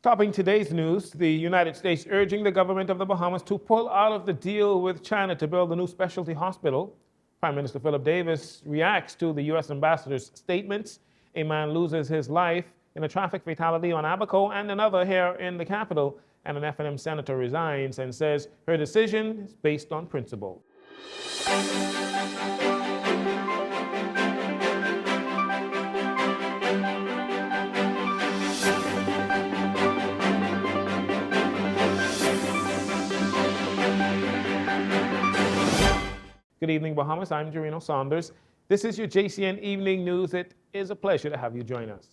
Topping today's news, the United States urging the government of the Bahamas to pull out of the deal with China to build a new specialty hospital. Prime Minister Philip Davis reacts to the U.S. ambassador's statements. A man loses his life in a traffic fatality on Abaco and another here in the capital. And an F&M senator resigns and says her decision is based on principle. Good evening, Bahamas. I'm Jarino Saunders. This is your JCN Evening News. It is a pleasure to have you join us.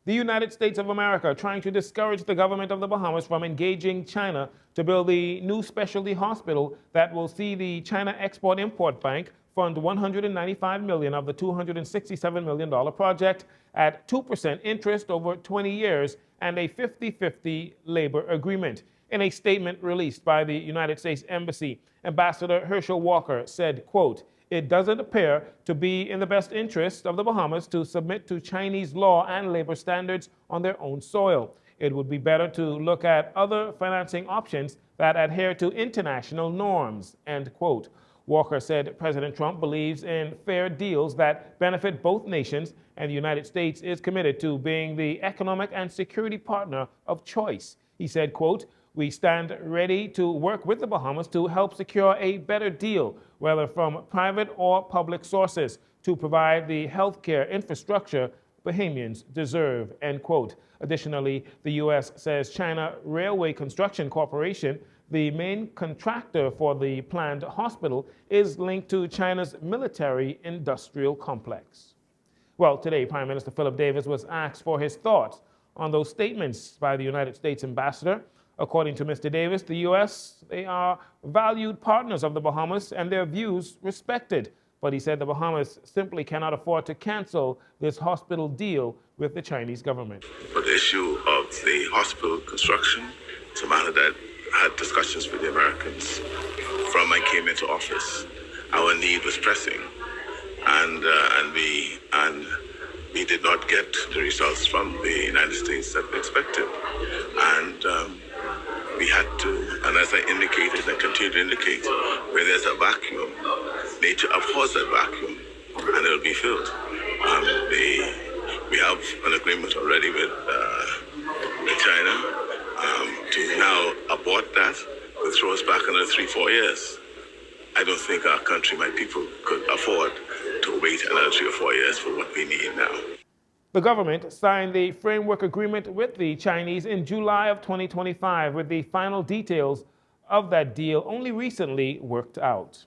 The United States of America trying to discourage the government of the Bahamas from engaging China to build the new specialty hospital that will see the China Export-Import Bank fund $195 million of the $267 million project at 2% interest over 20 years and a 50-50 labor agreement. In a statement released by the United States Embassy, Ambassador Herschel Walker said, quote, "It doesn't appear to be in the best interest of the Bahamas to submit to Chinese law and labor standards on their own soil. It would be better to look at other financing options that adhere to international norms," end quote. Walker said President Trump believes in fair deals that benefit both nations, and the United States is committed to being the economic and security partner of choice. He said, quote, "We stand ready to work with the Bahamas to help secure a better deal, whether from private or public sources, to provide the healthcare infrastructure Bahamians deserve," end quote. Additionally, the U.S. says China Railway Construction Corporation, the main contractor for the planned hospital, is linked to China's military-industrial complex. Well, today, Prime Minister Philip Davis was asked for his thoughts on those statements by the United States ambassador. According to Mr. Davis, the U.S., they are valued partners of the Bahamas and their views respected. But he said the Bahamas simply cannot afford to cancel this hospital deal with the Chinese government. For the issue of the hospital construction, it's a matter that I had discussions with the Americans from I came into office. Our need was pressing, and we did not get the results from the United States that we expected. And we had to, and as I indicated and continue to indicate, where there's a vacuum, nature abhors that vacuum, and it will be filled. We have an agreement already with China to now abort that, to throw us back another 3-4 years. I don't think our country, my people, could afford to wait another 3 or 4 years for what we need now. The government signed the framework agreement with the Chinese in July of 2025, with the final details of that deal only recently worked out.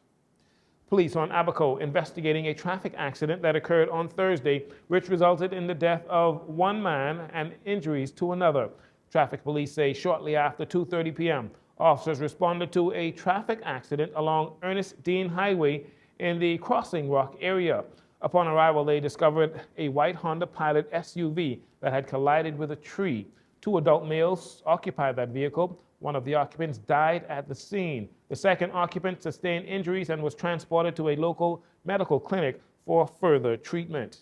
Police on Abaco investigating a traffic accident that occurred on Thursday, which resulted in the death of one man and injuries to another. Traffic police say shortly after 2:30 p.m., officers responded to a traffic accident along Ernest Dean Highway in the Crossing Rock area. Upon arrival, they discovered a white Honda Pilot SUV that had collided with a tree. 2 adult males occupied that vehicle. One of the occupants died at the scene. The second occupant sustained injuries and was transported to a local medical clinic for further treatment.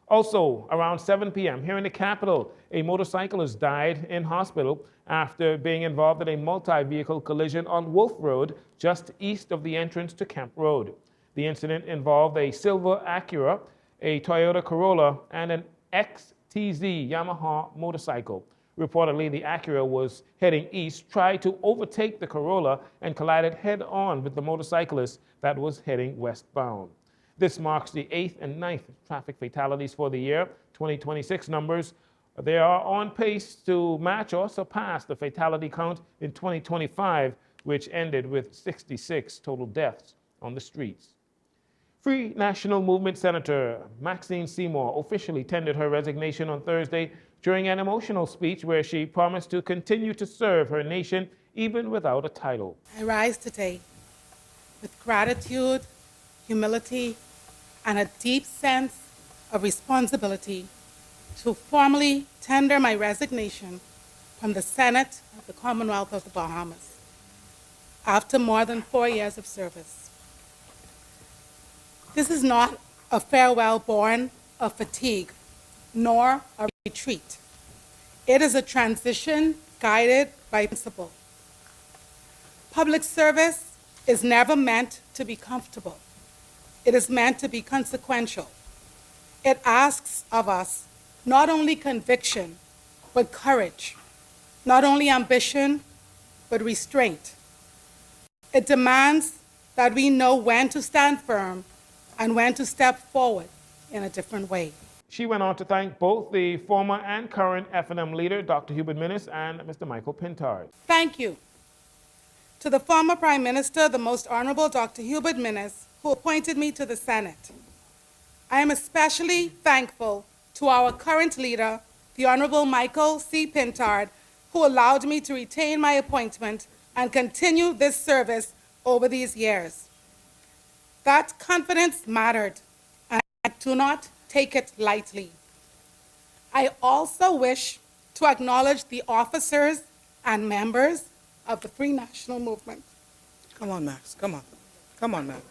Also, around 7 p.m. here in the capital, a motorcyclist died in hospital after being involved in a multi-vehicle collision on Wolf Road, just east of the entrance to Camp Road. The incident involved a silver Acura, a Toyota Corolla, and an XTZ Yamaha motorcycle. Reportedly, the Acura was heading east, tried to overtake the Corolla, and collided head-on with the motorcyclist that was heading westbound. This marks the 8th and 9th traffic fatalities for the year. 2026 numbers, they are on pace to match or surpass the fatality count in 2025, which ended with 66 total deaths on the streets. Free National Movement Senator Maxine Seymour officially tendered her resignation on Thursday during an emotional speech where she promised to continue to serve her nation even without a title. I rise today with gratitude, humility, and a deep sense of responsibility to formally tender my resignation from the Senate of the Commonwealth of the Bahamas after more than 4 years of service. This is not a farewell born of fatigue, nor a retreat. It is a transition guided by principle. Public service is never meant to be comfortable. It is meant to be consequential. It asks of us not only conviction, but courage, not only ambition, but restraint. It demands that we know when to stand firm and when to step forward in a different way. She went on to thank both the former and current F&M leader, Dr. Hubert Minnis, and Mr. Michael Pintard. Thank you to the former Prime Minister, the Most Honorable Dr. Hubert Minnis, who appointed me to the Senate. I am especially thankful to our current leader, the Honorable Michael C. Pintard, who allowed me to retain my appointment and continue this service over these years. That confidence mattered, and I do not take it lightly. I also wish to acknowledge the officers and members of the Free National Movement. Come on, Max. Come on. Come on, Max.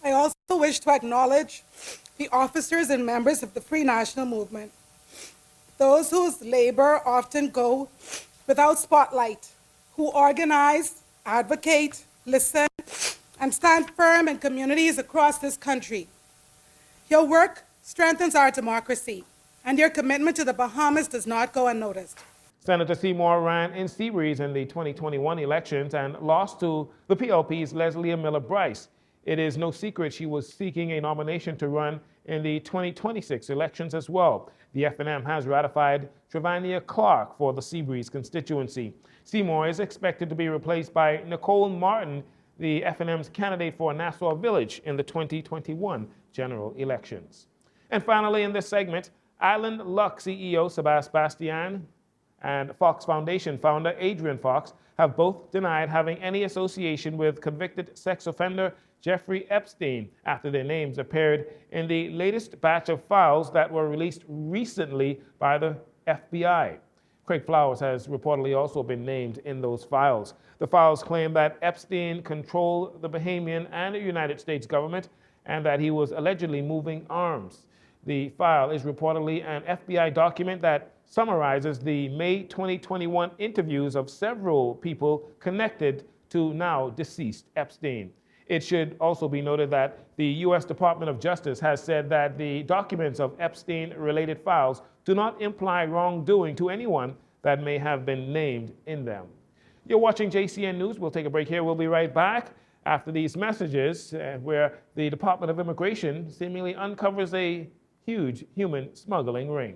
I also wish to acknowledge the officers and members of the Free National Movement, those whose labor often go without spotlight, who organize, advocate, listen, and stand firm in communities across this country. Your work strengthens our democracy, and your commitment to the Bahamas does not go unnoticed. Senator Seymour ran in Seabreeze in the 2021 elections and lost to the PLP's Leslie Miller Bryce. It is no secret she was seeking a nomination to run in the 2026 elections as well. The F&M has ratified Travania Clark for the Seabreeze constituency. Seymour is expected to be replaced by Nicole Martin, the F&M's candidate for Nassau Village in the 2021 general elections. And finally, in this segment, Island Luck CEO Sebastian and Fox Foundation founder Adrian Fox have both denied having any association with convicted sex offender Jeffrey Epstein after their names appeared in the latest batch of files that were released recently by the FBI. Craig Flowers has reportedly also been named in those files. The files claim that Epstein controlled the Bahamian and the United States government and that he was allegedly moving arms. The file is reportedly an FBI document that summarizes the May 2021 interviews of several people connected to now deceased Epstein. It should also be noted that the U.S. Department of Justice has said that the documents of Epstein-related files do not imply wrongdoing to anyone that may have been named in them. You're watching JCN News. We'll take a break here. We'll be right back after these messages where the Department of Immigration seemingly uncovers a huge human smuggling ring.